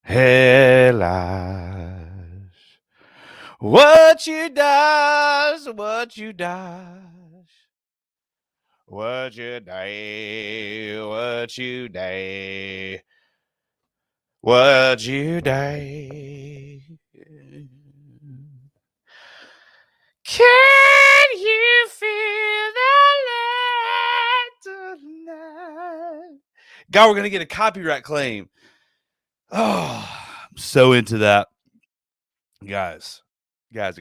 Helash. What you does, what you does. What you day, what you day. What you day. Can you feel the light tonight? God, we're going to get a copyright claim. Oh, I'm so into that. Guys. Guys.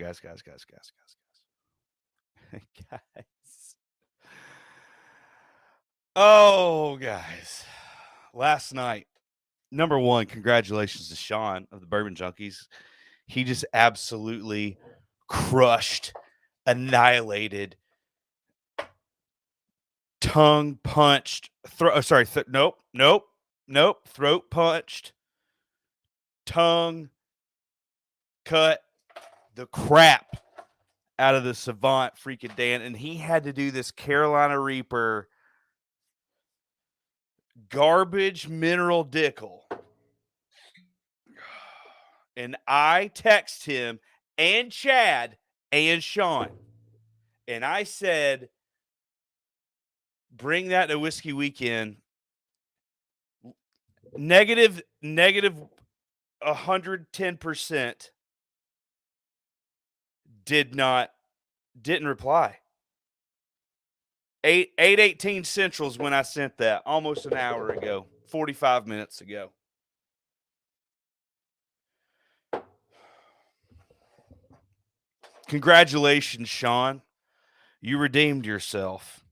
Oh, guys. Last night, number one, congratulations to Sean of the Bourbon Junkies. He just absolutely crushed, annihilated, tongue punched, throat punched, tongue cut the crap out of the Savant freaking Dan. And he had to do this Carolina Reaper garbage mineral Dickel. And I text him and Chad and Sean. And I said, bring that to Whiskey Weekend. Negative 110% didn't reply. 8:18 Central's when I sent that, almost an hour ago, 45 minutes ago. Congratulations, Sean. You redeemed yourself.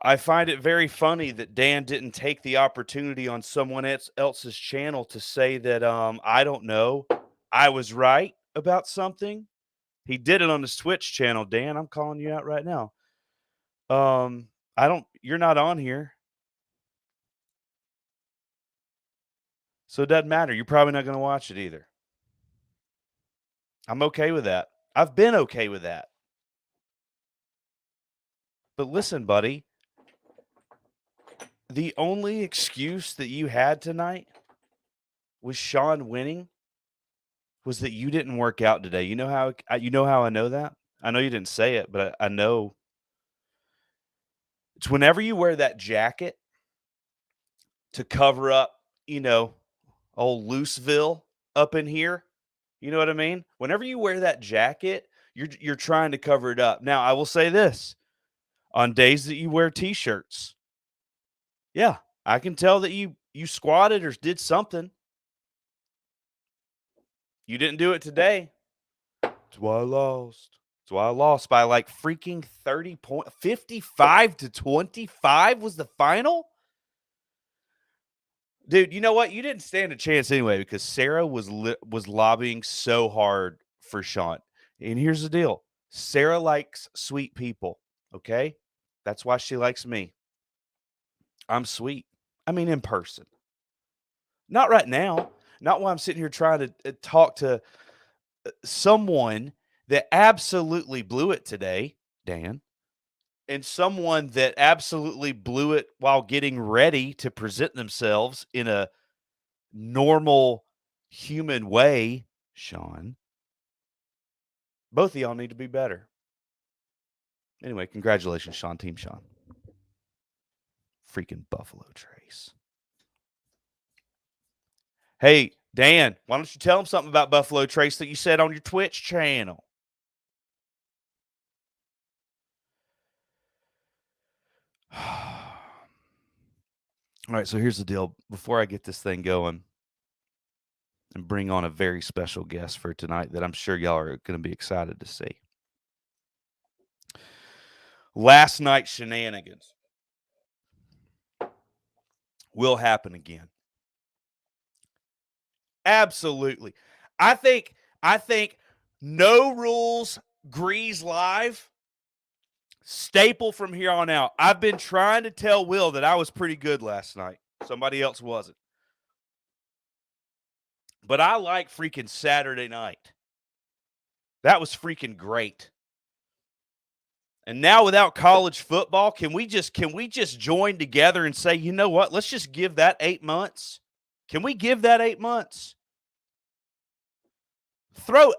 I find it very funny that Dan didn't take the opportunity on someone else's channel to say that I don't know, I was right about something. He did it on his Twitch channel, Dan. I'm calling you out right now. You're not on here. So it doesn't matter. You're probably not going to watch it either. I'm okay with that. I've been okay with that. But listen, buddy, the only excuse that you had tonight was Sean winning was that you didn't work out today. You know how I know that? I know you didn't say it, but I know. It's whenever you wear that jacket to cover up, old Looseville up in here. You know what I mean? Whenever you wear that jacket, you're trying to cover it up. Now, I will say this. On days that you wear t-shirts, yeah, I can tell that you squatted or did something. You didn't do it today. That's why I lost. That's why I lost by like freaking 30 points. 55-25 was the final? Dude, you know what? You didn't stand a chance anyway because Sarah was lobbying so hard for Sean. And here's the deal. Sarah likes sweet people, okay? That's why she likes me. I'm sweet. I mean, in person. Not right now. Not while I'm sitting here trying to talk to someone that absolutely blew it today, Dan, and someone that absolutely blew it while getting ready to present themselves in a normal human way, Sean. Both of y'all need to be better. Anyway, congratulations, Sean. Team Sean. Freaking Buffalo Trace. Hey, Dan, why don't you tell them something about Buffalo Trace that you said on your Twitch channel? All right, so here's the deal. Before I get this thing going and bring on a very special guest for tonight that I'm sure y'all are going to be excited to see. Last night's shenanigans will happen again. Absolutely. I think no rules Greeze live staple from here on out. I've been trying to tell Will that I was pretty good last night. Somebody else wasn't. But I like freaking Saturday night. That was freaking great. And now without college football, can we just join together and say, you know what? Let's just give that 8 months. Can we give that 8 months? Throw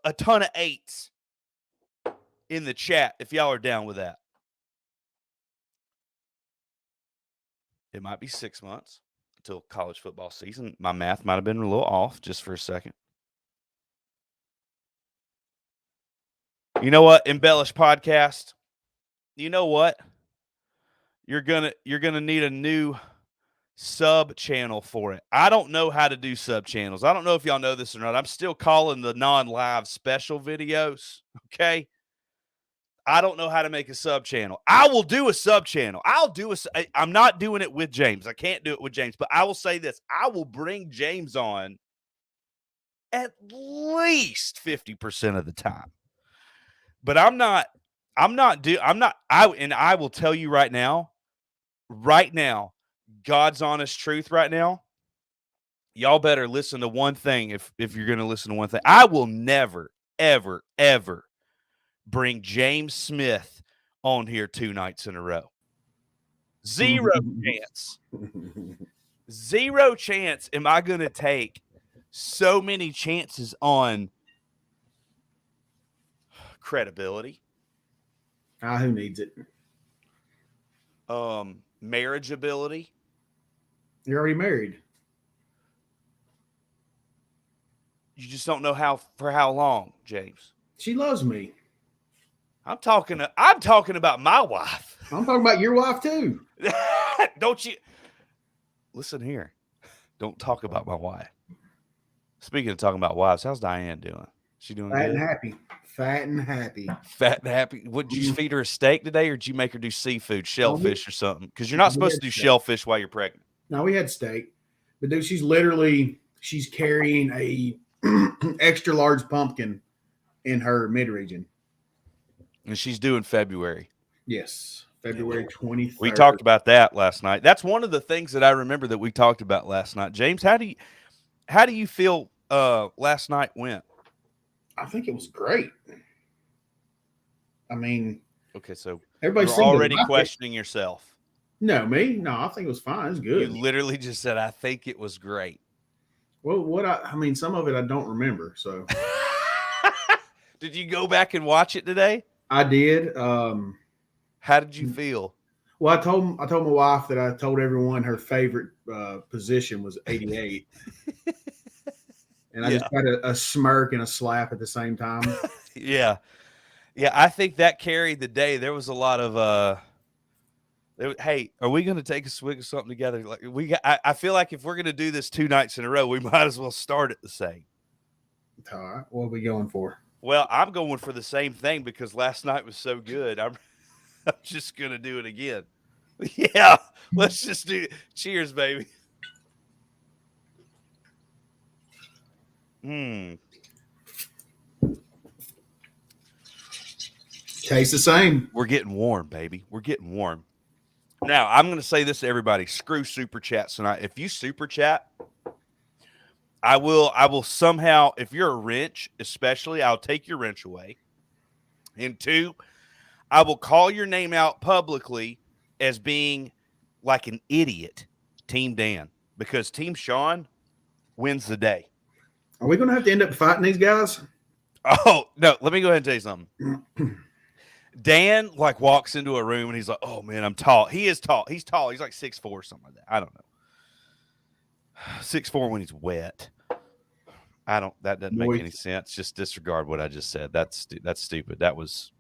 a ton of 8s in the chat if y'all are down with that. It might be 6 months until college football season. My math might have been a little off just for a second. You know what? Embellish podcast. You know what? You're gonna need a new sub channel for it. I don't know how to do sub channels. I don't know if y'all know this or not. I'm still calling the non-live special videos. Okay. I don't know how to make a sub channel. I will do a sub channel. I'm not doing it with James. I can't do it with James, but I will say this. I will bring James on at least 50% of the time. But I will tell you right now, God's honest truth right now, y'all better listen to one thing if you're going to listen to one thing. I will never, ever, ever bring James Smith on here 2 nights in a row. Zero chance. Zero chance am I going to take so many chances on credibility. Who needs it? Marriageability. You're already married. You just don't know for how long, James. She loves me. I'm talking about my wife. I'm talking about your wife too. Don't you listen here? Don't talk about my wife. Speaking of talking about wives, how's Diane doing? She doing Fat good? and happy. Fat and happy. Fat and happy. What, did you feed her a steak today, or did you make her do seafood, shellfish, or something? Because you're not supposed to do shellfish while you're pregnant. No, we had steak. But dude, she's carrying a extra large pumpkin in her mid-region. And she's due in February. Yes. February 23rd. We talked about that last night. That's one of the things that I remember that we talked about last night. James, how do you feel last night went? I think it was great. I mean, okay, so everybody's already questioning yourself. No, me? No, I think it was fine. It's good. You literally just said, I think it was great. Well, I mean, some of it I don't remember. So, did you go back and watch it today? I did. How did you feel? Well, I told my wife that I told everyone her favorite position was 88. And I just had a smirk and a slap at the same time. Yeah, I think that carried the day. There was a lot of hey, are we going to take a swig of something together? Like I feel like if we're going to do this 2 nights in a row, we might as well start it the same. All right, what are we going for? Well, I'm going for the same thing because last night was so good. I'm just going to do it again. Yeah, let's just do it. Cheers, baby. Tastes the same. We're getting warm, baby. We're getting warm. Now, I'm going to say this to everybody. Screw super chats tonight. If you super chat, I will somehow, if you're a wrench, especially, I'll take your wrench away. And 2, I will call your name out publicly as being like an idiot, Team Dan, because Team Sean wins the day. Are we going to have to end up fighting these guys? Oh, no. Let me go ahead and tell you something. Dan, like, walks into a room and he's like, oh, man, I'm tall. He is tall. He's tall. He's like 6'4", something like that. I don't know. 6'4" when he's wet. That doesn't make any sense. Just disregard what I just said. That's stupid. I was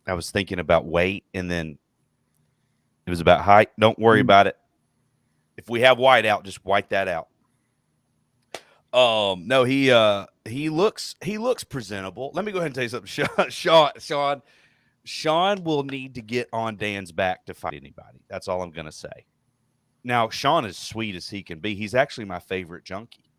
thinking about weight, and then it was about height. Don't worry about it. If we have white out, just white that out. No, he looks presentable. Let me go ahead and tell you something. Sean will need to get on Dan's back to fight anybody. That's all I'm going to say. Now, Sean is sweet as he can be. He's actually my favorite junkie.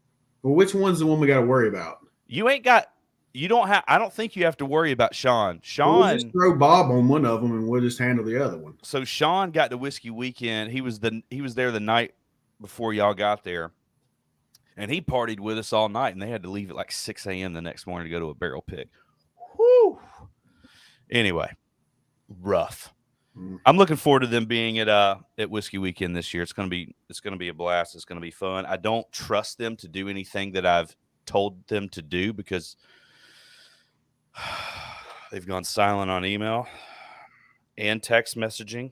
Well, which one's the one we got to worry about? I don't think you have to worry about Sean. We'll just throw Bob on one of them and we'll just handle the other one. So Sean got to Whiskey Weekend. He was there the night before y'all got there. And he partied with us all night, and they had to leave at like 6 a.m. the next morning to go to a barrel pick. Whew. Anyway, rough. I'm looking forward to them being at Whiskey Weekend this year. It's gonna be a blast. It's gonna be fun. I don't trust them to do anything that I've told them to do because they've gone silent on email and text messaging.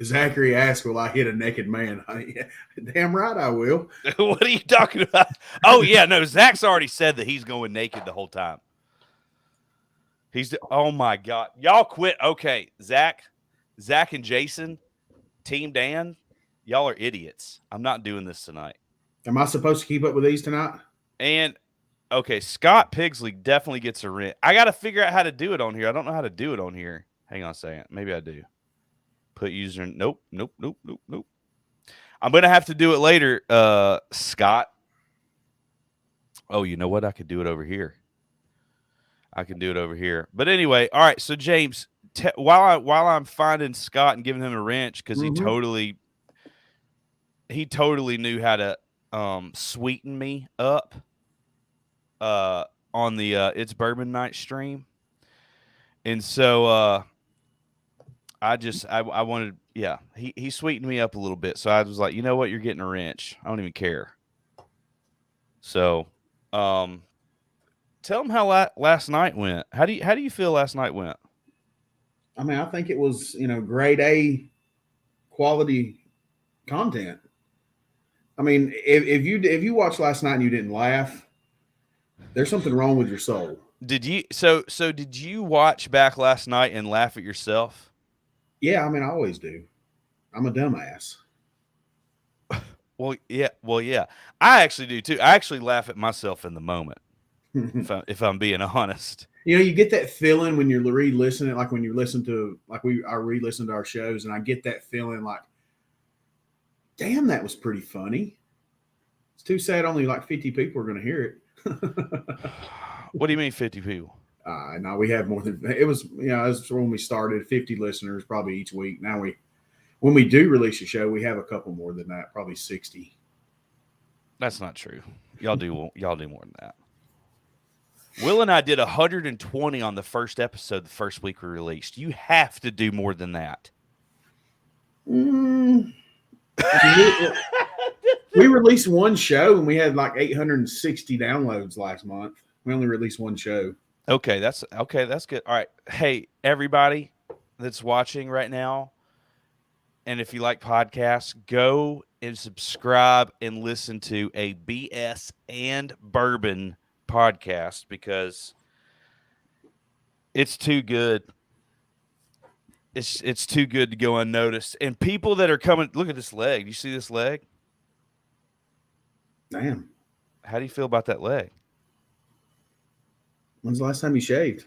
Zachary asked, "Will I hit a naked man?" Damn right I will. What are you talking about? Oh yeah, no. Zach's already said that he's going naked the whole time. Oh my God, y'all quit. Okay, Zach and Jason, Team Dan, y'all are idiots. I'm not doing this tonight. Am I supposed to keep up with these tonight? And okay, Scott Pigsley definitely gets a rent. I got to figure out how to do it on here. I don't know how to do it on here. Hang on a second. Maybe I do. Put user. Nope. I'm gonna have to do it later, Scott. Oh, you know what? I could do it over here. But anyway, all right. So James, while I'm finding Scott and giving him a wrench because he totally knew how to sweeten me up on the It's Bourbon Night stream, and so I wanted, yeah, he sweetened me up a little bit. So I was like, you know what, you're getting a wrench. I don't even care. So, tell them how last night went. How do you feel last night went? I mean, I think it was, grade A quality content. I mean, if you watched last night and you didn't laugh, there's something wrong with your soul. Did you? So did you watch back last night and laugh at yourself? Yeah, I mean, I always do. I'm a dumbass. Well, yeah. I actually do too. I actually laugh at myself in the moment. if I'm being honest. You get that feeling when you're re-listening, like when you listen to, I re-listen to our shows, and I get that feeling like, damn, that was pretty funny. It's too sad only like 50 people are going to hear it. What do you mean 50 people? No, we have more than it was. That's when we started. 50 listeners probably each week. Now when we do release a show, we have a couple more than that, probably 60. That's not true. Y'all do more than that. Will and I did 120 on the first episode the first week we released. You have to do more than that. We released one show and we had like 860 downloads last month. We only released one show. Okay, that's good. All right. Hey, everybody that's watching right now, and if you like podcasts, go and subscribe and listen to a BS and Bourbon podcast because it's too good. It's too good to go unnoticed. And people that are coming, look at this leg. You see this leg? Damn. How do you feel about that leg? When's the last time you shaved?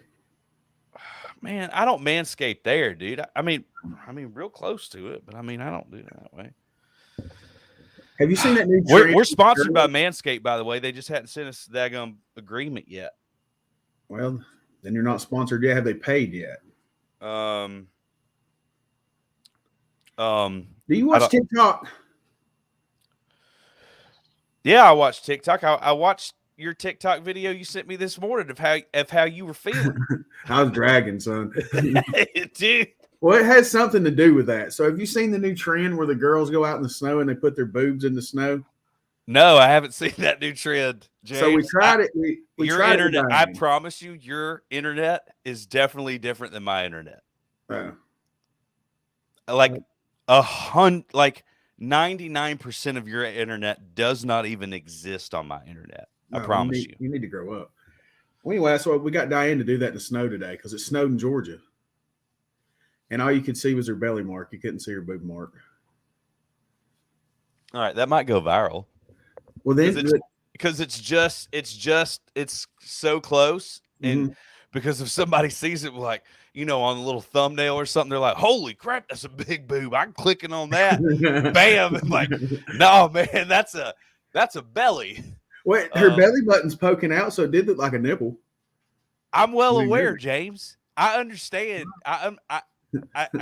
Man, I don't manscape there, dude. I mean, real close to it, but I don't do it that way. Have you seen that new We're sponsored by Manscaped, by the way. They just hadn't sent us the daggum agreement yet. Well, then you're not sponsored yet. Have they paid yet? Do you watch TikTok? Yeah, I watched TikTok. I watched your TikTok video you sent me this morning of how you were feeling. I was dragging, son. Dude. Well, it has something to do with that. So have you seen the new trend where the girls go out in the snow and they put their boobs in the snow? No, I haven't seen that new trend, James. So we tried it. We your tried internet, it I promise you, your internet is definitely different than my internet. Like 99% of your internet does not even exist on my internet. I promise you. You need to grow up. Well, anyway, so we got Diane to do that in the snow today because it snowed in Georgia. And all you could see was her belly mark. You couldn't see her boob mark. All right, that might go viral. Well, then because it's so close, and because if somebody sees it, like on a little thumbnail or something, they're like, "Holy crap, that's a big boob!" I'm clicking on that, bam! I'm like, no, man, that's a belly. Wait, her belly button's poking out, so it did look like a nipple. I'm well aware, James. I understand. I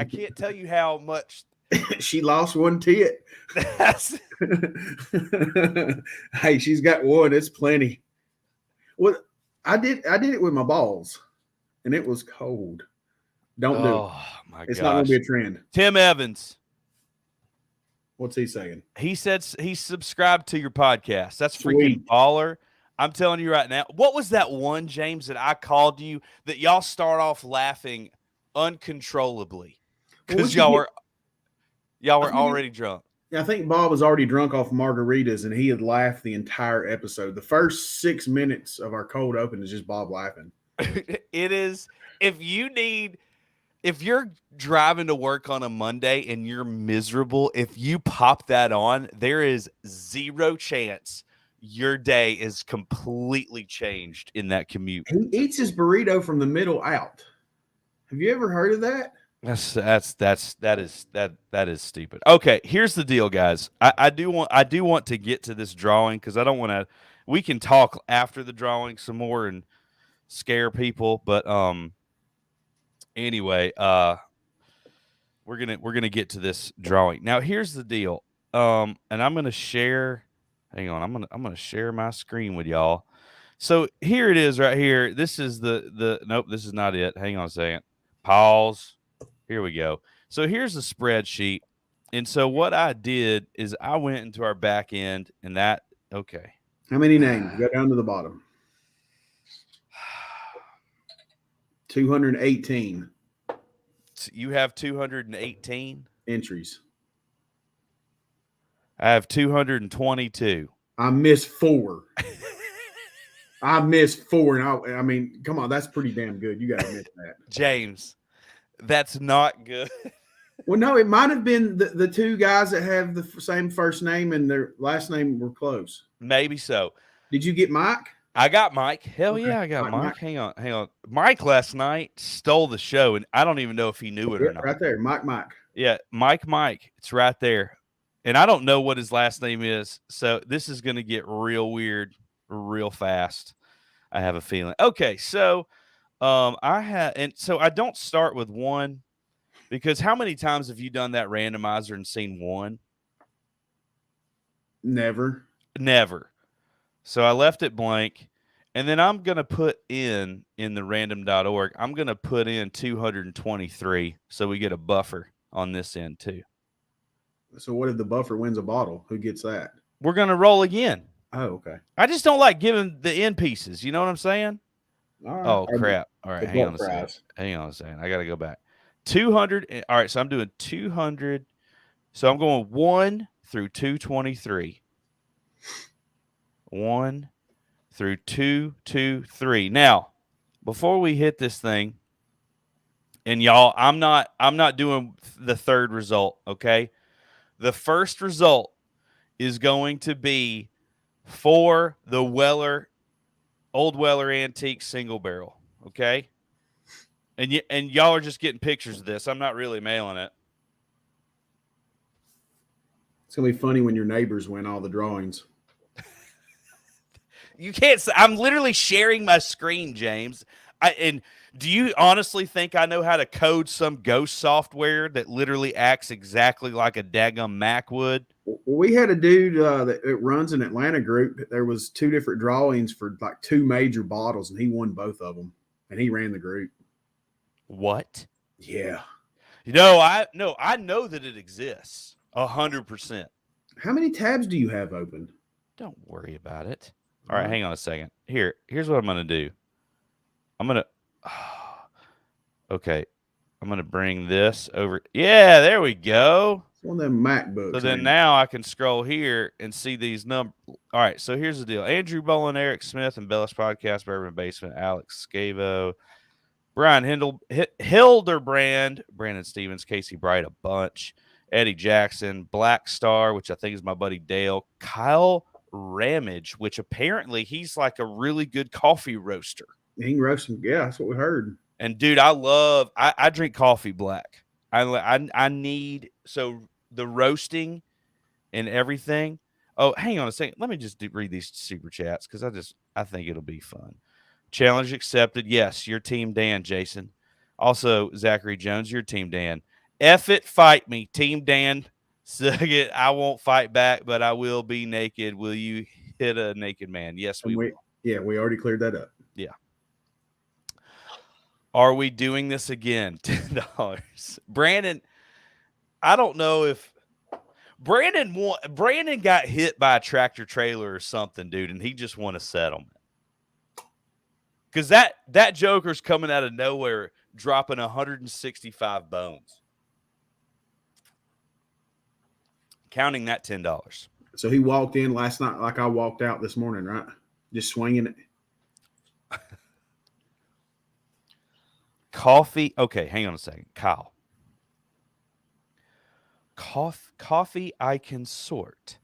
can't tell you how much she lost one tit. Hey, she's got one. It's plenty. Well, I did it with my balls. and it was cold. Don't do it. Oh my It's not going to be gosh. a trend. Tim Evans. What's he saying? He said he's subscribed to your podcast. That's freaking Sweet. baller. I'm telling you right now. What was that one, James, that I called you that y'all start off laughing uncontrollably Well, because y'all I were think, already drunk? I think Bob was already drunk off margaritas, and he had laughed the entire episode. The first 6 minutes of our cold open is just Bob laughing. It is. If you're driving to work on a Monday and you're miserable, if you pop that on, there is zero chance your day is completely changed in that commute. He eats his burrito from the middle out. Have you ever heard of that? That is stupid. Okay, here's the deal, guys. I do want to get to this drawing because I don't want to. We can talk after the drawing some more and scare people, but anyway, we're gonna get to this drawing. Now here's the deal. And I'm gonna share. Hang on, I'm gonna share my screen with y'all. So here it is right here. This is the nope, this is not it. Hang on a second. Pause. Here we go. So here's the spreadsheet. And so what I did is I went into our back end and that okay. How many names? Go down to the bottom. 218 You have 218. entries. I have 222. I missed 4. I missed 4, and I mean, come on, that's pretty damn good. You got to admit that. James, that's not good. Well, no, it might have been the 2 guys that have the same first name and their last name were close. Maybe so. Did you get Mike? I got Mike. Hell Okay. yeah, I got Mike. Mike. Hang on. Mike last night stole the show, and I don't even know if he knew it or not. Right there, Mike. Yeah, Mike. It's right there. And I don't know what his last name is, so this is going to get real weird real fast. I have a feeling. Okay, so I don't start with 1 because how many times have you done that randomizer and seen 1? Never. Never. So I left it blank. And then I'm going to put in the random.org, I'm going to put in 223 so we get a buffer on this end too. So what if the buffer wins a bottle? Who gets that? We're going to roll again. Oh, okay. I just don't like giving the end pieces. You know what I'm saying? All right. Oh, crap. All right, hang on a second. I got to go back. 200. All right, so I'm doing 200. So I'm going 1 through 223. 1 through 223. Now, before we hit this thing, and y'all, I'm not doing the third result, okay? The first result is going to be for the Old Weller Antique single barrel, okay? And y'all are just getting pictures of this. I'm not really mailing it. It's gonna be funny when your neighbors win all the drawings. You can't. I'm literally sharing my screen, James. And do you honestly think I know how to code some ghost software that literally acts exactly like a daggum Mac would? We had a dude that runs an Atlanta group. There was 2 different drawings for like 2 major bottles, and he won both of them. And he ran the group. What? Yeah. I know that it exists 100%. How many tabs do you have open? Don't worry about it. All right, hang on a second. Here's what I'm gonna do. Okay. I'm gonna bring this over. Yeah, there we go. It's one of them MacBooks. So then now I can scroll here and see these numbers. All right, so here's the deal. Andrew Bolin, Eric Smith, Embellish Podcast, Bourbon Basement, Alex Scavo, Brian Hilderbrand, Brandon Stevens, Casey Bright, a bunch, Eddie Jackson, Black Star, which I think is my buddy Dale, Kyle Ramage, which apparently he's like a really good coffee roaster. He can roast some. Yeah, that's what we heard. And dude, I drink coffee black. I need, so the roasting and everything. Oh, hang on a second. Let me just read these super chats because I think it'll be fun. Challenge accepted. Yes, your team Dan, Jason. Also, Zachary Jones, your team Dan. F it, fight me. Team Dan, suck it. I won't fight back, but I will be naked. Will you hit a naked man? Yes, we will. Yeah, we already cleared that up. Yeah. Are we doing this again? $10. Brandon, I don't know if Brandon got hit by a tractor trailer or something, dude, and he just won a settlement. Because that Joker's coming out of nowhere, dropping 165 bones. Counting that $10. So he walked in last night like I walked out this morning, right? Just swinging it. Coffee. Okay, hang on a second. Kyle. Coffee I can sort.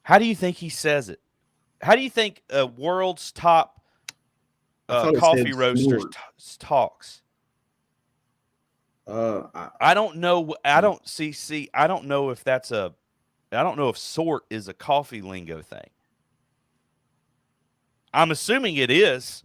How do you think he says it? How do you think a world's top I thought it coffee said roasters snort. talks? I don't know. I don't see. I don't know if that's a. I don't know if sort is a coffee lingo thing. I'm assuming it is.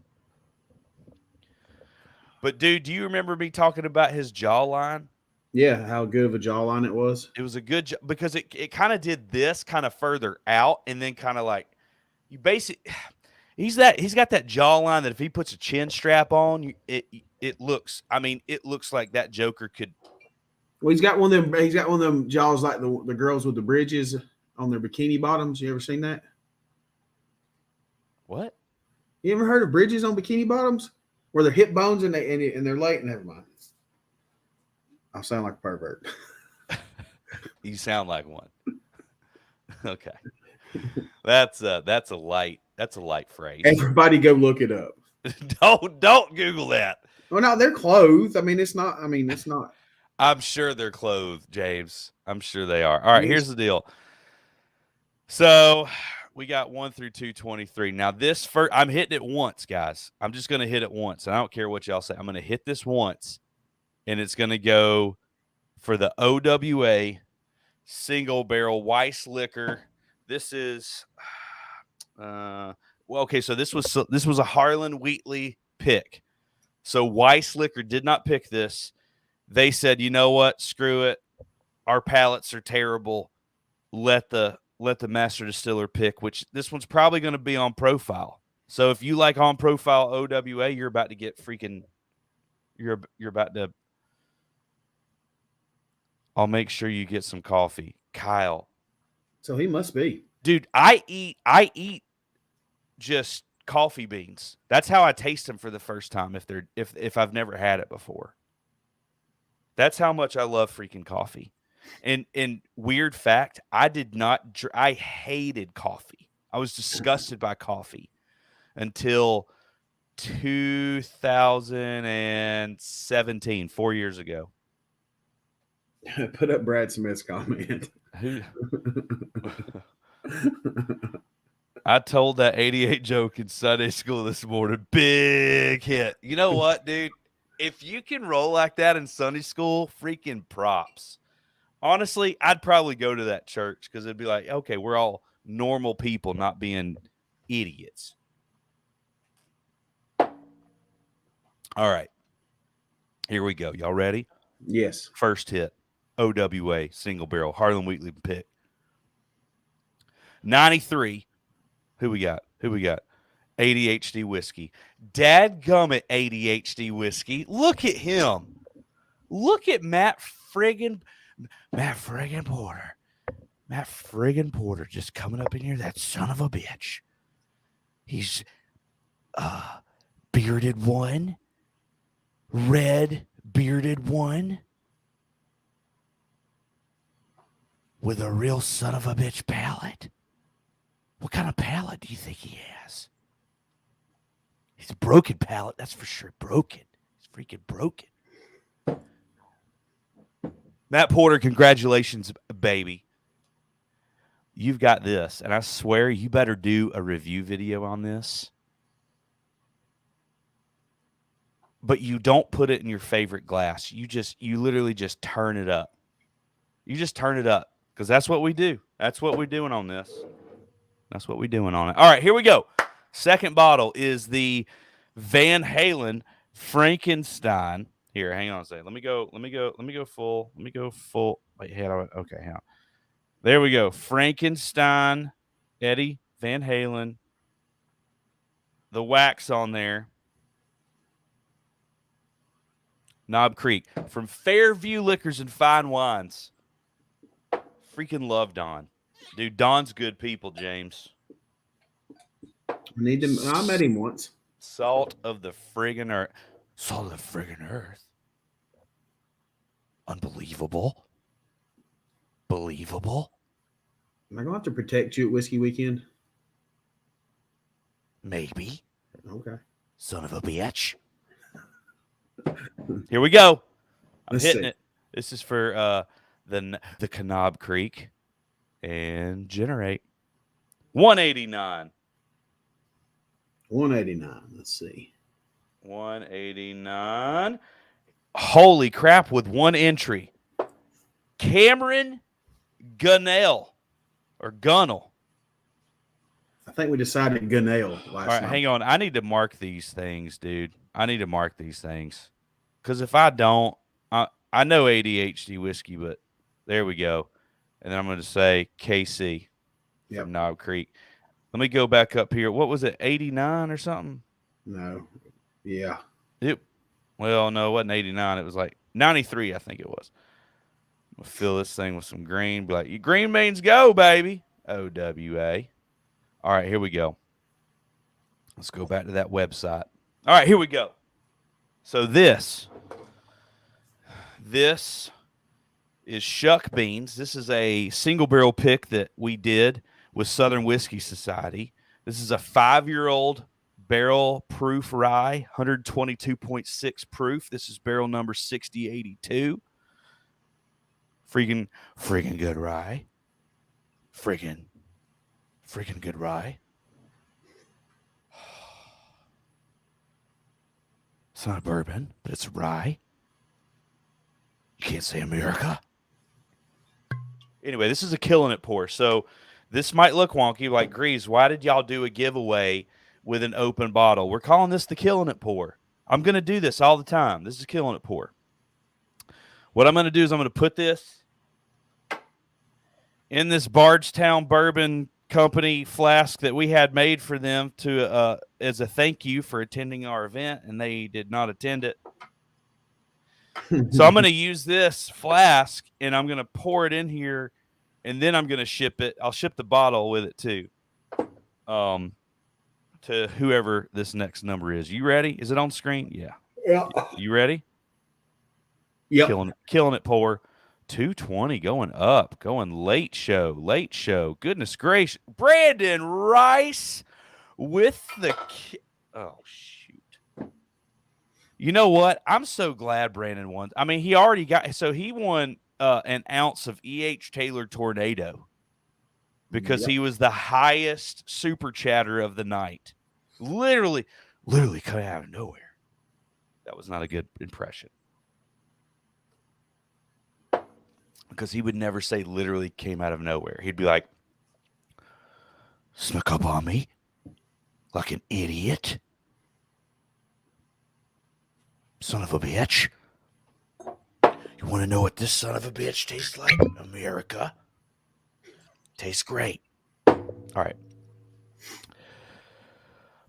But dude, do you remember me talking about his jawline? Yeah, how good of a jawline it was. It was a good because it kind of did this kind of further out and then kind of like you basically he's got that jawline that if he puts a chin strap on, it looks. I mean, it looks like that Joker could. Well, he's got one of them. He's got one of them jaws like the girls with the bridges on their bikini bottoms. You ever seen that? What? You ever heard of bridges on bikini bottoms, where they're hip bones and they're late? Never mind. I'll sound like a pervert. You sound like one. Okay, that's a light phrase. Everybody, go look it up. Don't Google that. Well, no, they're clothed. I mean, it's not. I'm sure they're clothed, James. I'm sure they are. All right, here's the deal. So we got 1 through 223. Now this first, I'm hitting it once, guys. I'm just going to hit it once. And I don't care what y'all say. I'm going to hit this once, and it's going to go for the OWA single barrel Weiss liquor. This is, well, okay. So this was a Harlan Wheatley pick. So Weiss liquor did not pick this. They said, you know what? Screw it. Our palates are terrible. Let the master distiller pick, which this one's probably going to be on profile. So if you like on profile OWA, you're about to get freaking you're about to I'll make sure you get some coffee. Kyle. So he must be. Dude, I eat just coffee beans. That's how I taste them for the first time if I've never had it before. That's how much I love freaking coffee. And weird fact, I hated coffee. I was disgusted by coffee until 2017, 4 years ago. Put up Brad Smith's comment. Who? I told that 88 joke in Sunday school this morning. Big hit. You know what, dude? If you can roll like that in Sunday school, freaking props. Honestly, I'd probably go to that church because it'd be like, okay, we're all normal people, not being idiots. All right. Here we go. Y'all ready? Yes. First hit. OWA, single barrel, Harlan Wheatley pick. 93. Who we got? 80HD whiskey. Dadgummit ADHD whiskey. Look at him. Look at Matt friggin' Porter. Matt friggin' Porter just coming up in here. That son of a bitch. He's bearded one. Red bearded one. With a real son of a bitch palate. What kind of palate do you think he has? He's a broken palate, that's for sure. Broken. He's freaking broken. Matt Porter, congratulations, baby. You've got this, and I swear you better do a review video on this. But you don't put it in your favorite glass. You literally just turn it up. You just turn it up. Because that's what we do. That's what we're doing on this. That's what we're doing on it. All right, here we go. Second bottle is the Van Halen Frankenstein. Here, hang on a second. Let me go full. Wait, okay, hang on. There we go. Frankenstein, Eddie Van Halen, the wax on there. Knob Creek from Fairview Liquors and Fine Wines. Freaking love Don. Dude, Don's good people, James. I met him once. Salt of the friggin' earth. Salt of the friggin' earth. Unbelievable. Believable. Am I going to have to protect you at Whiskey Weekend? Maybe. Okay. Son of a bitch. Here we go. I'm hitting it. This is for the Knob Creek. And generate. 189. 189. Let's see. 189. Holy crap, with one entry. Cameron Gunnell. Or Gunnell. I think we decided Gunnell last night. All right, hang on. I need to mark these things, dude. I need to mark these things. Because if I don't, I know ADHD whiskey, but there we go. And then I'm going to say KC from Knob Creek. Let me go back up here. What was it, 89 or something? No. Yeah. Well, no, it wasn't 89. It was like 93, I think it was. I'm going to fill this thing with some green. Be like, you green beans go, baby. OWA. All right, here we go. Let's go back to that website. All right, here we go. So this is Shuck Beans. This is a single barrel pick that we did with Southern Whiskey Society. This is a 5-year-old barrel proof rye, 122.6 proof. This is barrel number 6082. Freaking good rye. Freaking good rye. It's not bourbon, but it's rye. You can't say America. Anyway, this is a killing it pour. So this might look wonky, like Greeze. Why did y'all do a giveaway with an open bottle? We're calling this the killing it pour. I'm going to do this all the time. This is killing it pour. What I'm going to do is I'm going to put this in this Bardstown Bourbon Company flask that we had made for them to as a thank you for attending our event, and they did not attend it. So I'm going to use this flask, and I'm going to pour it in here, and then I'm going to ship it. I'll ship the bottle with it too, to whoever this next number is. You ready? Is it on screen? Yeah. Yeah. You ready? Yep. Killing it, pour. 220 going up, going late show. Goodness gracious. Brandon Rice with the oh, shoot. You know what? I'm so glad Brandon won. I mean, he already got, so he won an ounce of E.H. Taylor Tornado because he was the highest super chatter of the night. Literally coming out of nowhere. That was not a good impression. Because he would never say literally came out of nowhere. He'd be like, snuck up on me like an idiot. Son of a bitch. You want to know what this son of a bitch tastes like? America. Tastes great. All right.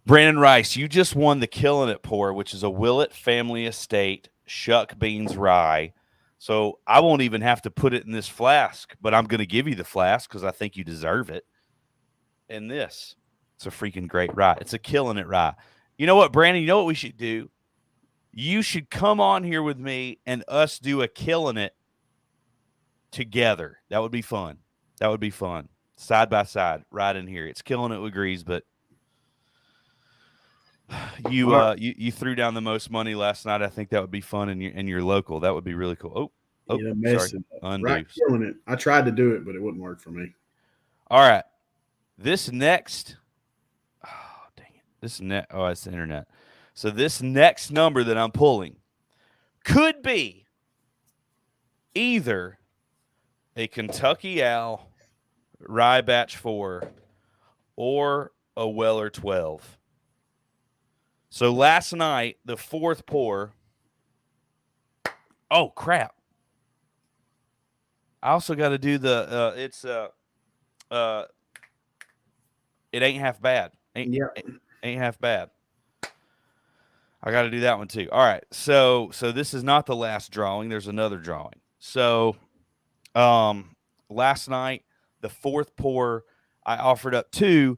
Brandon Rice, you just won the Killing It Pour, which is a Willett Family Estate Shuck Beans Rye. So I won't even have to put it in this flask, but I'm going to give you the flask because I think you deserve it. And this, it's a freaking great rye. It's a Killing It rye. You know what, Brandon? You know what we should do? You should come on here with me and us do a Killing It together. That would be fun. Side by side, right in here. It's Killing It with Greeze, but you threw down the most money last night. I think that would be fun in your local. That would be really cool. Sorry. Undo. Right, Killing It. I tried to do it, but it wouldn't work for me. All right. This next, oh dang it. It's the internet. So this next number that I'm pulling could be either a Kentucky Owl Rye Batch 4 or a Weller 12. So last night, the fourth pour. Oh, crap. I also got to do the, it ain't half bad. Ain't half bad. I got to do that one too. All right. So this is not the last drawing. There's another drawing. So last night, the fourth pour, I offered up two,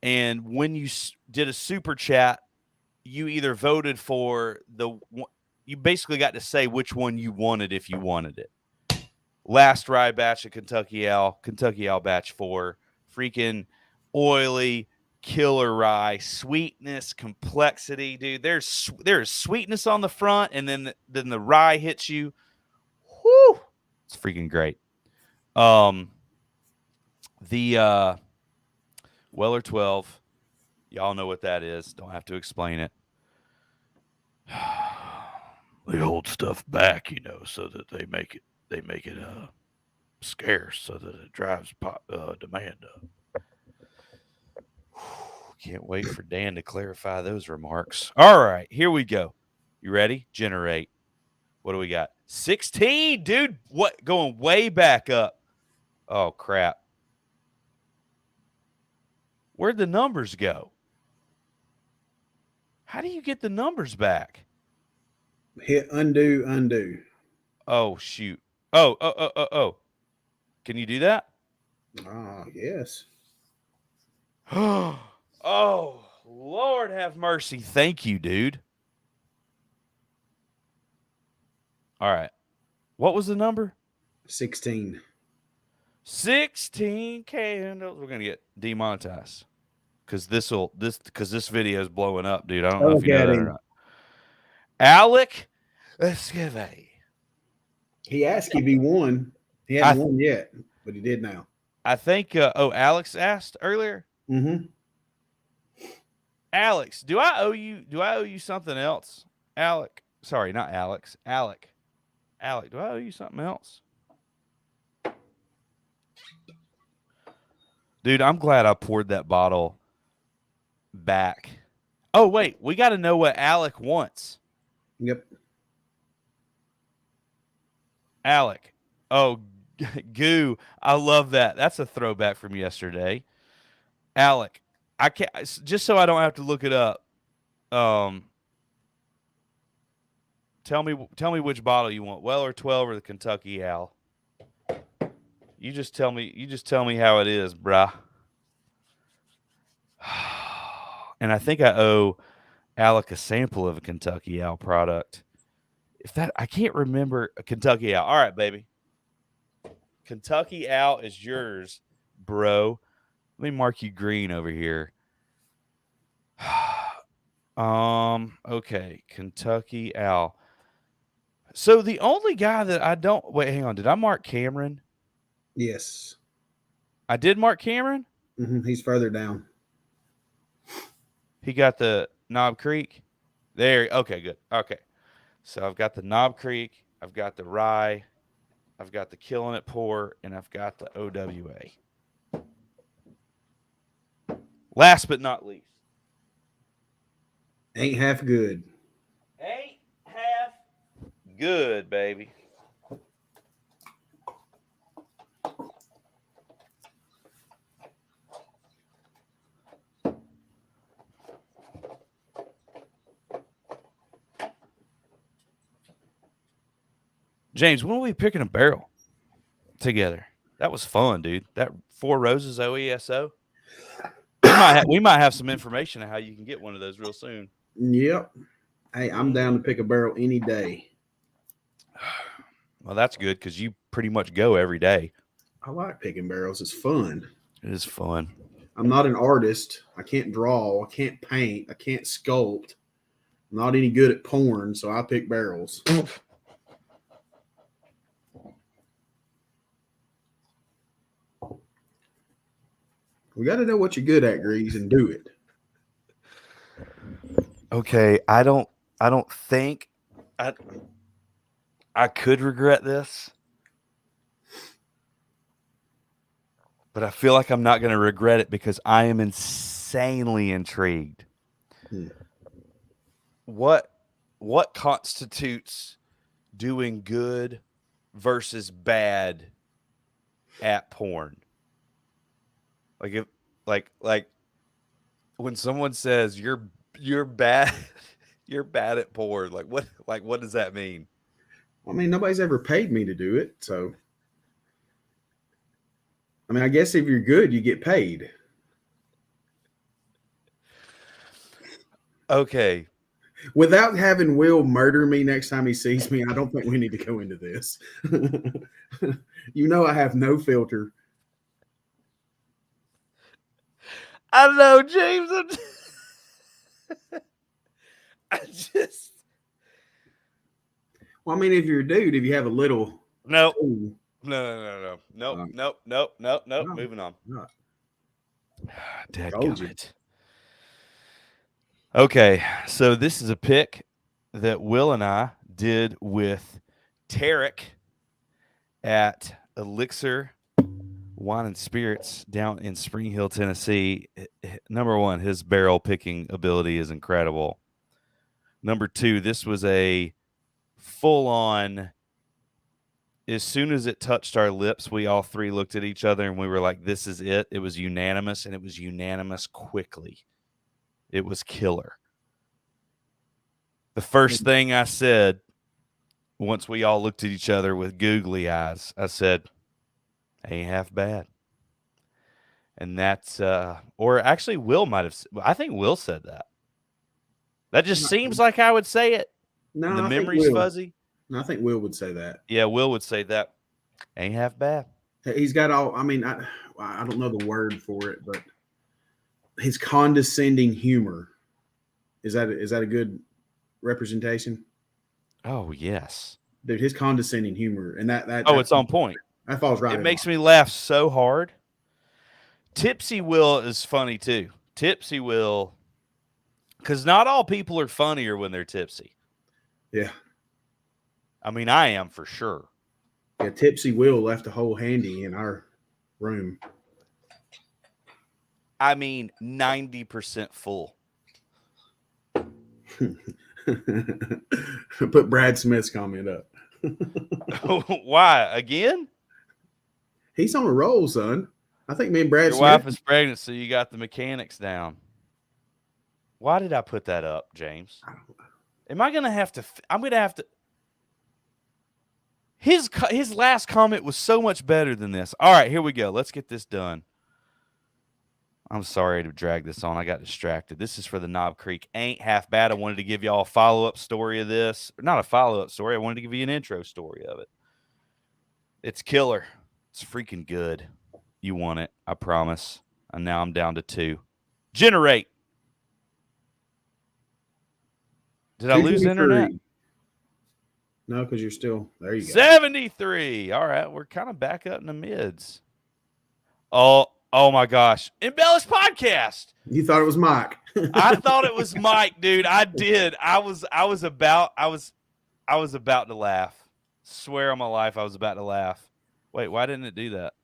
and when you did a super chat, you either voted for you basically got to say which one you wanted if you wanted it. Last rye batch of Kentucky Al batch 4, freaking oily, killer rye, sweetness, complexity, dude. There's sweetness on the front, and then the rye hits you. Whoo! It's freaking great. The Weller 12, y'all know what that is. Don't have to explain it. They hold stuff back, so that they make it scarce, so that it drives demand up. Can't wait for Dan to clarify those remarks. All right, here we go. You ready? Generate. What do we got? 16, dude. What? Going way back up. Oh, crap. Where'd the numbers go? How do you get the numbers back? Hit undo. Oh, shoot. Oh. Can you do that? Ah, yes. Oh, Lord have mercy. Thank you, dude. All right. What was the number? 16. 16 candles. We're gonna get demonetized because this video is blowing up, dude. I don't know if Look you know at that or him. not. Alec Esquive. He asked if he won. He hadn't won yet, but he did now. I think. Alex asked earlier. Mm-hmm. Alex, do I owe you something else? Alec, sorry, not Alex. Alec, do I owe you something else? Dude, I'm glad I poured that bottle back. Oh, wait, we got to know what Alec wants. Yep. Alec. Oh, goo. I love that. That's a throwback from yesterday. Alec, I can't, just so I don't have to look it up. Tell me which bottle you want. Weller 12 or the Kentucky Al. You just tell me how it is, bruh. And I think I owe Alec a sample of a Kentucky Al product. I can't remember a Kentucky Al. All right, baby. Kentucky Al is yours, bro. Let me mark you green over here. Okay, Kentucky Al. So the only guy that I don't hang on. Did I mark Cameron? Yes. I did mark Cameron. Mm-hmm. He's further down. He got the Knob Creek. There. Okay, good. Okay. So I've got the Knob Creek. I've got the Rye. I've got the Killing It Pour, and I've got the OWA. Last but not least. Ain't half good. Ain't half good, baby. James, when are we picking a barrel together? That was fun, dude. That Four Roses OESO. We might have some information on how you can get one of those real soon. Yep. Hey, I'm down to pick a barrel any day. Well, that's good because you pretty much go every day. I like picking barrels. It's fun. It is fun. I'm not an artist. I can't draw. I can't paint. I can't sculpt. I'm not any good at porn, so I pick barrels. We got to know what you're good at, Greeze, and do it. Okay, I don't think I could regret this, but I feel like I'm not going to regret it because I am insanely intrigued. What constitutes doing good versus bad at porn? Like when someone says you're bad You're bad at porn. Like what? Like what does that mean? I mean, nobody's ever paid me to do it, so I mean, I guess if you're good, you get paid. Okay. Without having Will murder me next time he sees me, I don't think we need to go into this. You know, I have no filter. I don't know, James. I just Well, I mean, if you're a dude, if you have a little nope. tool, Nope. um, Nope. no, Moving on. no, told you. Dadgummit. Okay, so this is a pick that Will and I did with Tarek at Elixir Wine and Spirits down in Spring Hill, Tennessee. Number one, his barrel picking ability is incredible. Number two, this was a full on, as soon as it touched our lips, we all three looked at each other and we were like, this is it. It was unanimous, and it was unanimous quickly. It was killer. The first thing I said once we all looked at each other with googly eyes, I said, ain't half bad. And that's, or actually, Will might have, I think Will said that. That just seems like I would say it. No, And the I think memory's Will. fuzzy. No, I think Will would say that. Yeah, Will would say that. Ain't half bad. He's got all. I mean, I don't know the word for it, but his condescending humor is that a good representation? Oh, yes. Dude, his condescending humor and that It's on point. That falls right. It makes me laugh so hard. Tipsy Will is funny too. Tipsy Will, because not all people are funnier when they're tipsy. Yeah. I mean, I am for sure. Yeah, Tipsy Will left a whole handy in our room. I mean, 90% full. Put Brad Smith's comment up. Why? Again? He's on a roll, son. I think me and Brad Your Smith. wife is pregnant, so you got the mechanics down. Why did I put that up, James? Am I going to have to? I'm going to have to. His last comment was so much better than this. All right, here we go. Let's get this done. I'm sorry to drag this on. I got distracted. This is for the Knob Creek. Ain't half bad. I wanted to give y'all a follow-up story of this. Not a follow-up story. I wanted to give you an intro story of it. It's killer. It's freaking good. You want it. I promise. And now I'm down to 2. Generate. Did I lose internet? No, because you're still there. You go. 73. All right, we're kind of back up in the mids. Oh my gosh! Embellished podcast. You thought it was Mike. I thought it was Mike, dude. I did. I was about to laugh. Swear on my life, I was about to laugh. Wait, why didn't it do that?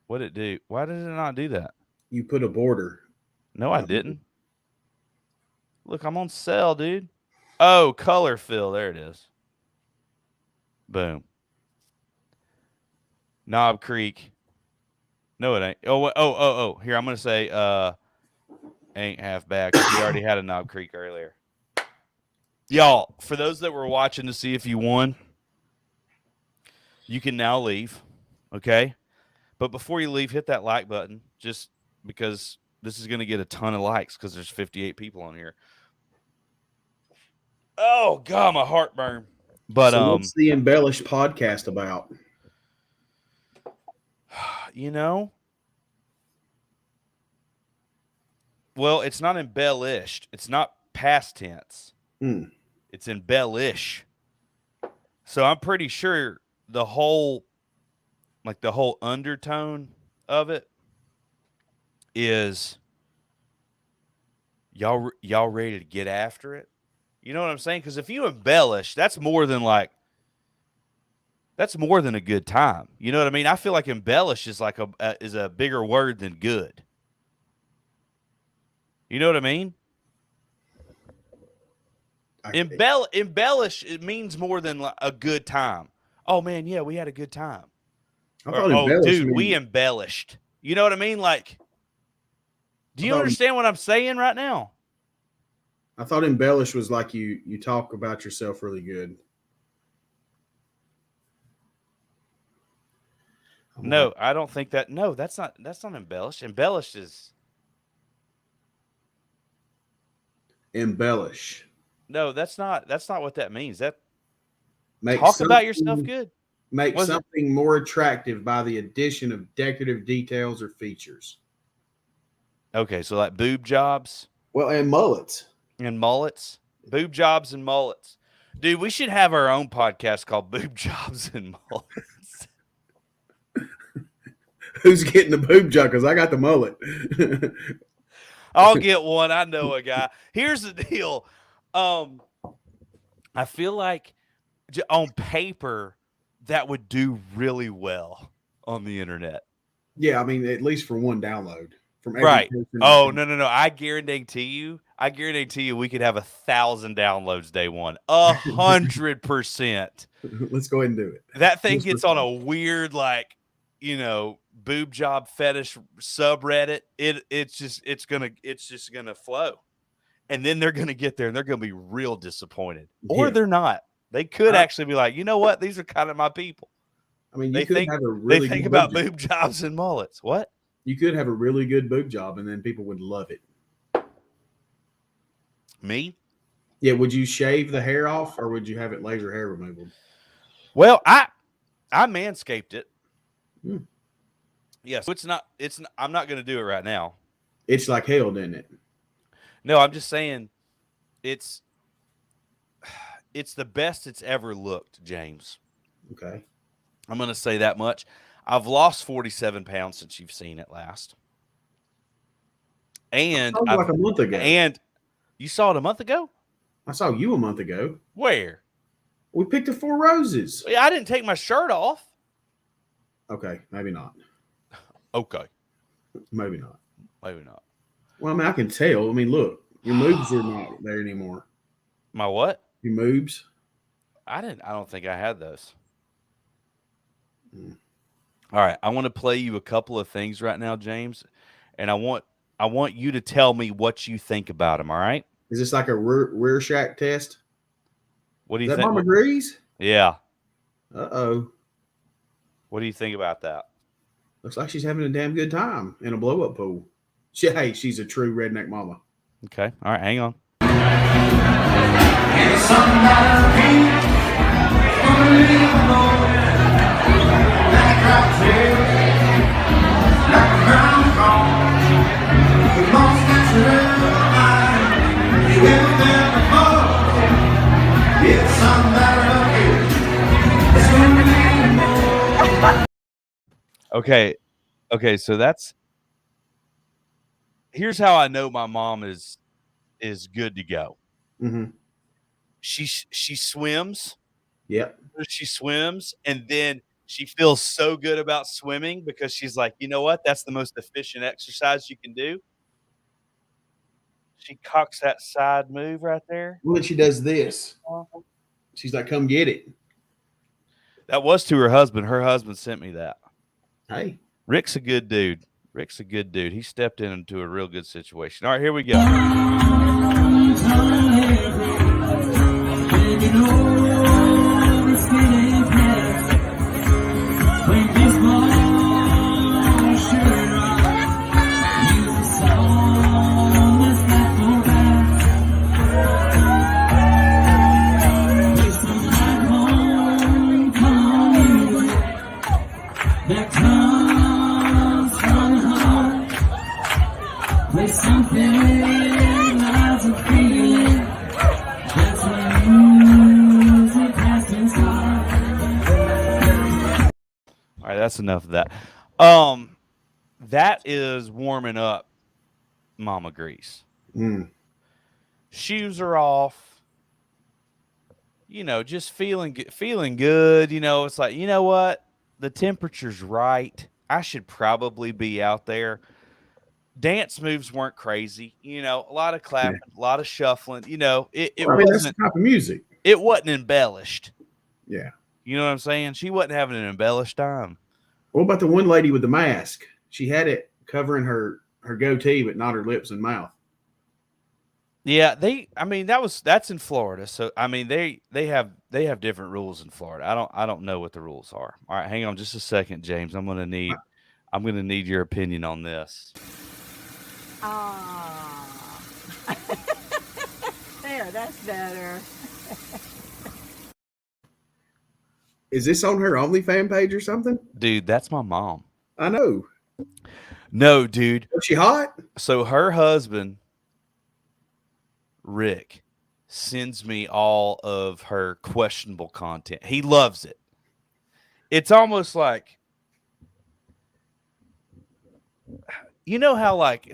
What did it do? Why did it not do that? You put a border. No, I didn't. Look, I'm on sale, dude. Oh, color fill. There it is. Boom. Knob Creek. No, it ain't. Oh. Here, I'm going to say ain't half bad because we already had a Knob Creek earlier. Y'all, for those that were watching to see if you won, you can now leave, okay? But before you leave, hit that like button just because this is going to get a ton of likes because there's 58 people on here. Oh, God, my heart burned. But so what's the Embellished podcast about? You know, well, it's not embellished. It's not past tense. It's embellish. So I'm pretty sure the whole undertone of it is y'all ready to get after it. You know what I'm saying? Because if you embellish, that's more than a good time. You know what I mean? I feel like embellish is like is a bigger word than good. You know what I mean? Embellish, it means more than a good time. Oh man, yeah, we had a good time. We embellished. You know what I mean? Like, do you understand what I'm saying right now? I thought embellish was like you talk about yourself really good. No, I don't think that. No, that's not embellish. Embellish is Embellish. no, that's not what that means. That Make talk about yourself good. Make Was it? something more attractive by the addition of decorative details or features. Okay, so like boob jobs Well, and mullets. and mullets, boob jobs and mullets. Dude, we should have our own podcast called Boob Jobs and Mullets. Who's getting the boob job? Because I got the mullet. I'll get one. I know a guy. Here's the deal. I feel like on paper that would do really well on the internet. Yeah, I mean, at least for one download from every Right. person. Oh, no. I guarantee you, we could have 1,000 downloads day one. 100%. Let's go ahead and do it. That thing gets on a weird, like, boob job fetish subreddit. It's just gonna flow. And then they're gonna get there and they're gonna be real disappointed. Or Yeah. they're not. They could actually be like, you know what? These are kind of my people. I mean, They you could think- have a really They think good about boob job. boob jobs and mullets. What? You could have a really good boob job, and then people would love it. Me? Yeah, would you shave the hair off, or would you have it laser hair removal? Well, I manscaped it. Hmm. Yes, I'm not going to do it right now. It's like hell, didn't it? No, I'm just saying it's the best it's ever looked, James. Okay. I'm going to say that much. I've lost 47 pounds since you've seen it last. And That was like a month ago. And you saw it a month ago? I saw you a month ago. Where? We picked the 4 roses. Yeah, I didn't take my shirt off. Okay, maybe not. Okay. Maybe not. Maybe not. Well, I mean, I can tell. I mean, look, your moves are not there anymore. My what? Your moves. I don't think I had those. Mm. All right, I want to play you a couple of things right now, James, and I want you to tell me what you think about them. All right? Is this like a rear shack test? What do Is you that think? Mama Greeze? Yeah. Uh-oh. What do you think about that? Looks like she's having a damn good time in a blow-up pool. Hey, she's a true redneck mama. Okay. All right, hang on. Okay. Okay, so here's how I know my mom is good to go. Mm-hmm. She swims. Yep. She swims, and then she feels so good about swimming because she's like, you know what? That's the most efficient exercise you can do. She cocks that side move right there. Well, then she does this. She's like, come get it. That was to her husband. Her husband sent me that. Hey. Rick's a good dude. He stepped into a real good situation. All right, here we go. All right, that's enough of that. That is warming up Mama Grease. Mm. Shoes are off. Just feeling good. It's like, you know what? The temperature's right. I should probably be out there. Dance moves weren't crazy. A lot of clapping, a lot of shuffling. It That's the type of music. It wasn't embellished. Yeah. You know what I'm saying? She wasn't having an embellished time. What about the one lady with the mask? She had it covering her goatee, but not her lips and mouth. Yeah, I mean, that's in Florida. So I mean, they have different rules in Florida. I don't know what the rules are. All right, hang on just a second, James. I'm gonna need your opinion on this. Ah. There, that's better. Is this on her OnlyFans page or something? Dude, that's my mom. I know. No, dude. Was she hot? So her husband, Rick, sends me all of her questionable content. He loves it. It's almost like, you know how like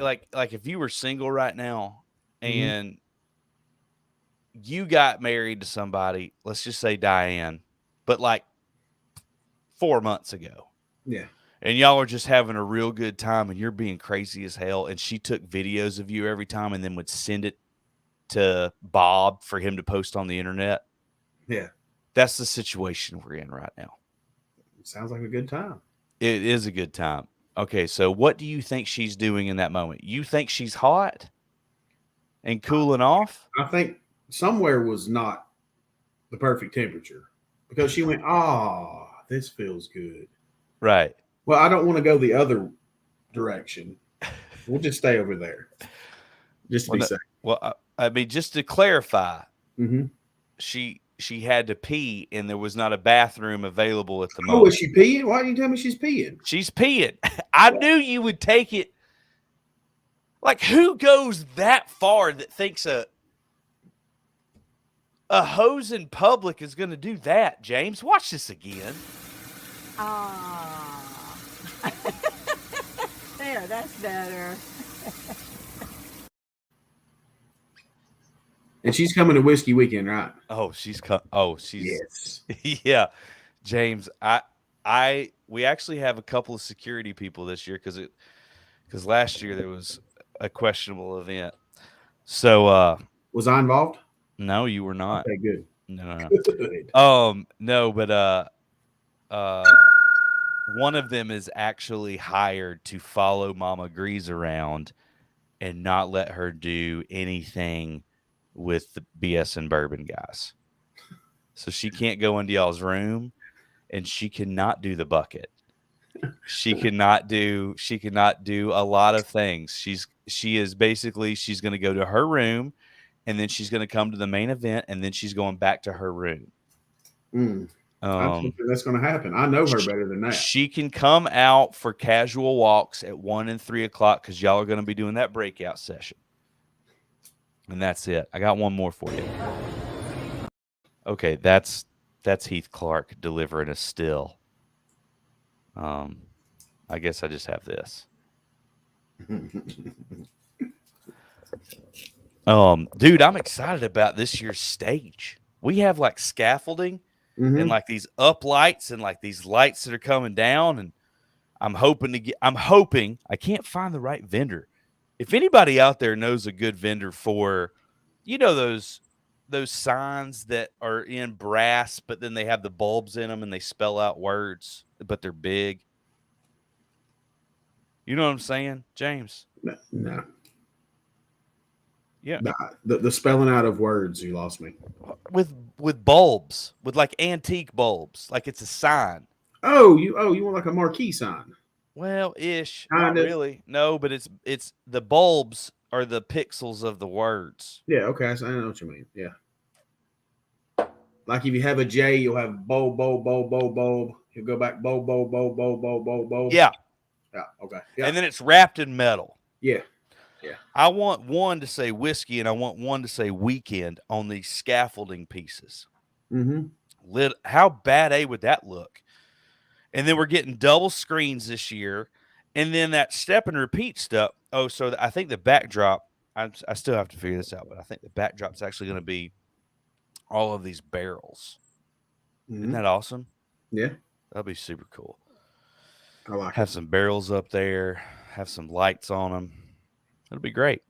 if you were single right now Mm-hmm. and you got married to somebody, let's just say Diane, but like 4 months ago, Yeah. and y'all are just having a real good time and you're being crazy as hell, and she took videos of you every time and then would send it to Bob for him to post on the internet. Yeah. That's the situation we're in right now. Sounds like a good time. It is a good time. Okay, so what do you think she's doing in that moment? You think she's hot and cooling off? I think somewhere was not the perfect temperature because she went, "Ah, this feels good." Right. Well, I don't want to go the other direction. We'll just stay over there, just to Well, be no, safe. well, I mean, just to clarify, Mm-hmm. she had to pee and there was not a bathroom available at the Oh, is moment. she peeing? Why didn't you tell me she's peeing? She's peeing. I knew you would take it. Like, who goes that far that thinks a hose in public is going to do that, James? Watch this again. Ah. There, that's better. And she's coming to Whiskey Weekend, right? Oh, she's Yes. yeah, James. We actually have a couple of security people this year because last year there was a questionable event. So Was I involved? no, you were not. Okay, good. No, no, Good. no. No, but uh one of them is actually hired to follow Mama Grease around and not let her do anything with the BS and bourbon guys. So she can't go into y'all's room and she cannot do the bucket. She cannot do a lot of things. She's going to go to her room and then she's going to come to the main event and then she's going back to her room. Mm, I don't Um think that's going to happen. I know her sh- better than that. she can come out for casual walks at 1 and 3 o'clock because y'all are going to be doing that breakout session. And that's it. I got one more for you. Okay, that's Heath Clark delivering a still. I guess I just have this. Dude, I'm excited about this year's stage. We have like scaffolding and Mm-hmm. like these up lights and like these lights that are coming down, and I'm hoping I can't find the right vendor. If anybody out there knows a good vendor for, those signs that are in brass, but then they have the bulbs in them and they spell out words, but they're big. You know what I'm saying, James? No, no. Yeah, The spelling out of words, you lost me. with bulbs, with like antique bulbs, like it's a sign. Oh, you want like a marquee sign? Well, ish, not Kind of. really. No, but it's the bulbs are the pixels of the words. Yeah. Okay. I know what you mean. Yeah. Like if you have a J, you'll have bulb. You'll go back bulb. Yeah, Yeah. Okay. Yeah. and then it's wrapped in metal. Yeah. Yeah. I want one to say whiskey and I want one to say weekend on these scaffolding pieces. Mm-hmm. How bad A would that look? And then we're getting double screens this year, and then that step and repeat stuff. Oh, so I think the backdrop. I still have to figure this out, but I think the backdrop's actually going to be all of these barrels. Isn't Mm-hmm. that awesome? Yeah. That'll be super cool. I like Have it. some barrels up there. Have some lights on them. It'll be great.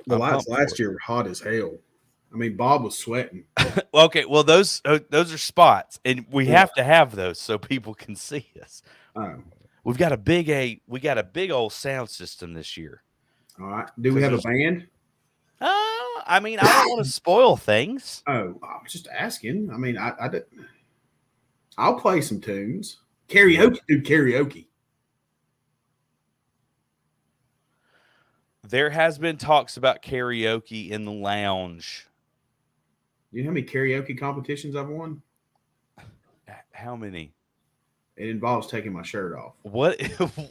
The I'm lights pumped for last it. year were hot as hell. I mean, Bob was sweating. Okay, well those are spots, and we Yeah. have to have those so people can see us. Oh, We got a big old sound system this year. all right. Do we 'Cause have a there's- band? I mean, I don't want to spoil things. Oh, I was just asking. I mean, I'll play some tunes. Karaoke, do karaoke. There has been talks about karaoke in the lounge. You know how many karaoke competitions I've won? How many? It involves taking my shirt off. What?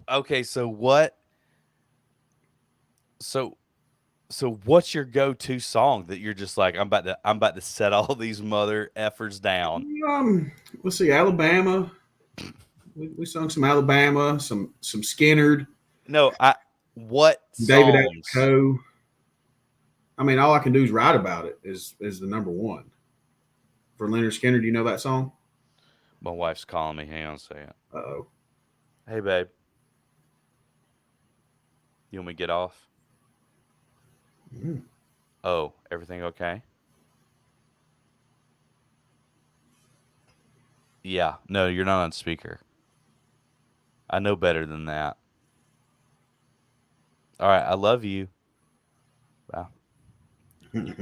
Okay, so what? So what's your go-to song that you're just like, I'm about to set all these mother effers down? Let's see, Alabama. We sung some Alabama, some Skinnerd, No, what David Allan songs? Coe. I mean, all I can do is write about it. Is the number one for Leonard Skinner? Do you know that song? My wife's calling me. Hang on a second. Oh, Hey, babe. You want me to get off? Oh, everything okay? Yeah. No, you're not on speaker. I know better than that. All right. I love you. Wow. I've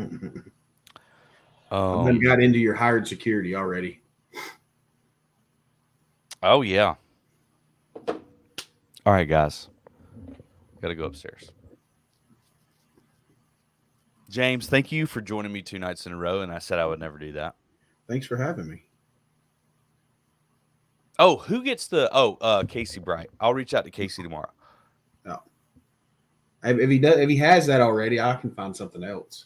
done got into your hired security already. Oh, yeah. All right, guys. Got to go upstairs. James, thank you for joining me 2 nights in a row, and I said I would never do that. Thanks for having me. Oh, who gets the Casey Bright? I'll reach out to Casey tomorrow. Oh. If he has that already, I can find something else.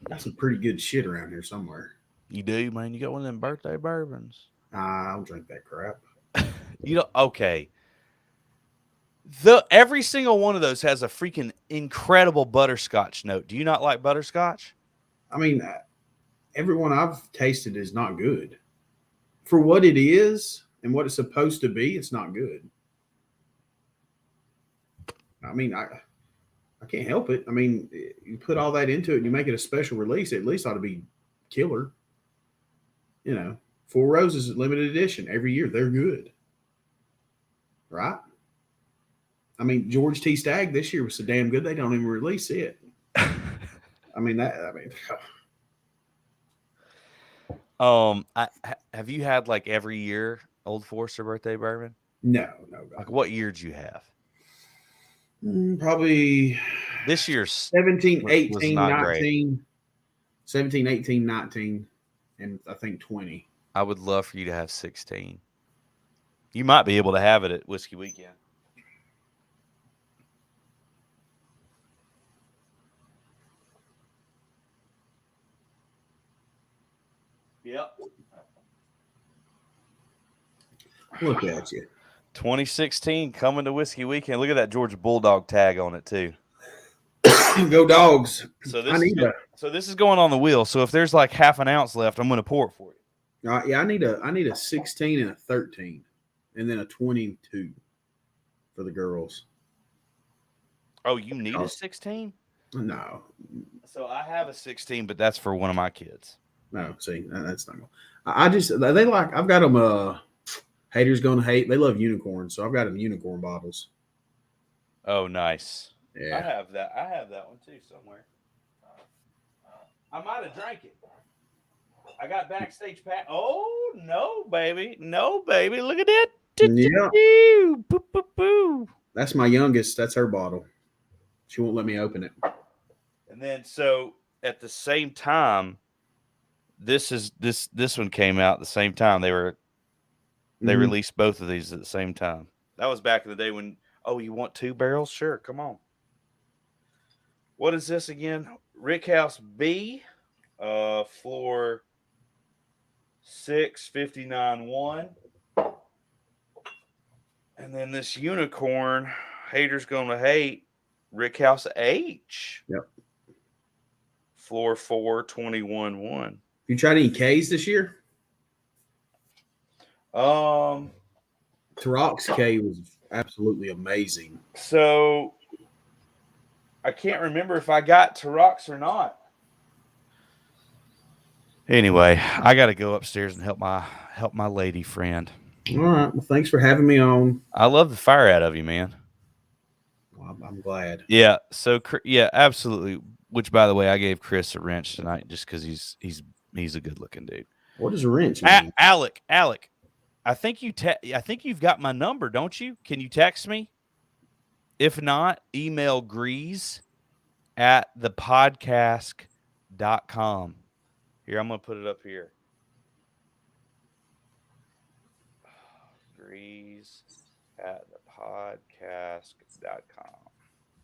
Got some pretty good shit around here somewhere. You do, man. You got one of them birthday bourbons. I don't drink that crap. You know, okay. Every single one of those has a freaking incredible butterscotch note. Do you not like butterscotch? I mean, everyone I've tasted is not good. For what it is and what it's supposed to be, it's not good. I mean, I can't help it. I mean, you put all that into it and you make it a special release, it at least ought to be killer. You know, Four Roses limited edition every year. They're good. Right? I mean, George T. Stagg this year was so damn good they don't even release it. Have you had like every year Old Forester birthday bourbon? No. Like what year did you have? Probably this year's 17, 18, not 19, great. 17, 18, 19, and I think 20. I would love for you to have 16. You might be able to have it at Whiskey Weekend. Yep. Look at you. 2016 coming to Whiskey Weekend. Look at that Georgia Bulldog tag on it too. Go Dogs. So this is going on the wheel. So if there's like half an ounce left, I'm going to pour it for you. Yeah, I need a 16 and a 13, and then a 22 for the girls. Oh, you need a 16? No. So I have a 16, but that's for one of my kids. No, see, that's not going. I've got them. Haters gonna hate. They love unicorns, so I've got them unicorn bottles. Oh, nice. Yeah, I have that one too somewhere. I might have drank it. I got backstage pass. Oh no, baby, Look at that. Yeah. Boo, boo, boo. That's my youngest. That's her bottle. She won't let me open it. And then so at the same time, this one came out at the same time. They released both of these at the same time. That was back in the day when, you want 2 barrels? Sure, come on. What is this again? Rickhouse B, floor 659-1. And then this unicorn, haters gonna hate, Rickhouse H. Yep. Floor 421-1. You tried any K's this year? Tarock's K was absolutely amazing. So I can't remember if I got Tarock's or not. Anyway, I got to go upstairs and help my lady friend. All right. Well, thanks for having me on. I love the fire out of you, man. Well, I'm glad. Yeah. So yeah, absolutely. Which, by the way, I gave Chris a wrench tonight just because he's a good looking dude. What does a wrench mean? Alec, I think you've got my number, don't you? Can you text me? If not, email Greeze at thepodcast.com. Here, I'm gonna put it up here. Greeze at thepodcast.com.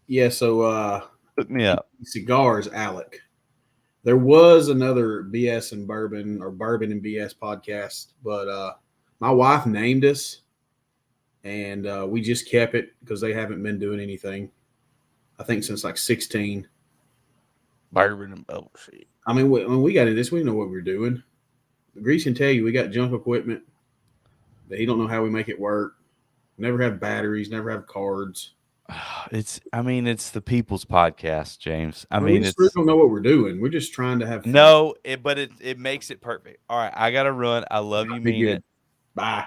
Yeah, so Look me up. cigars, Alec. There was another BS and bourbon or bourbon and BS podcast, but my wife named us, and we just kept it because they haven't been doing anything. I think since like 16. Bourbon and bubble sheet. I mean, when we got into this, we know what we're doing. Grease can tell you we got junk equipment that he don't know how we make it work. Never have batteries, never have cards. It's the people's podcast, James. We just really don't know what we're doing. We're just trying to have fun. No, but it makes it perfect. All right, I gotta run. I love you, mean it. Bye.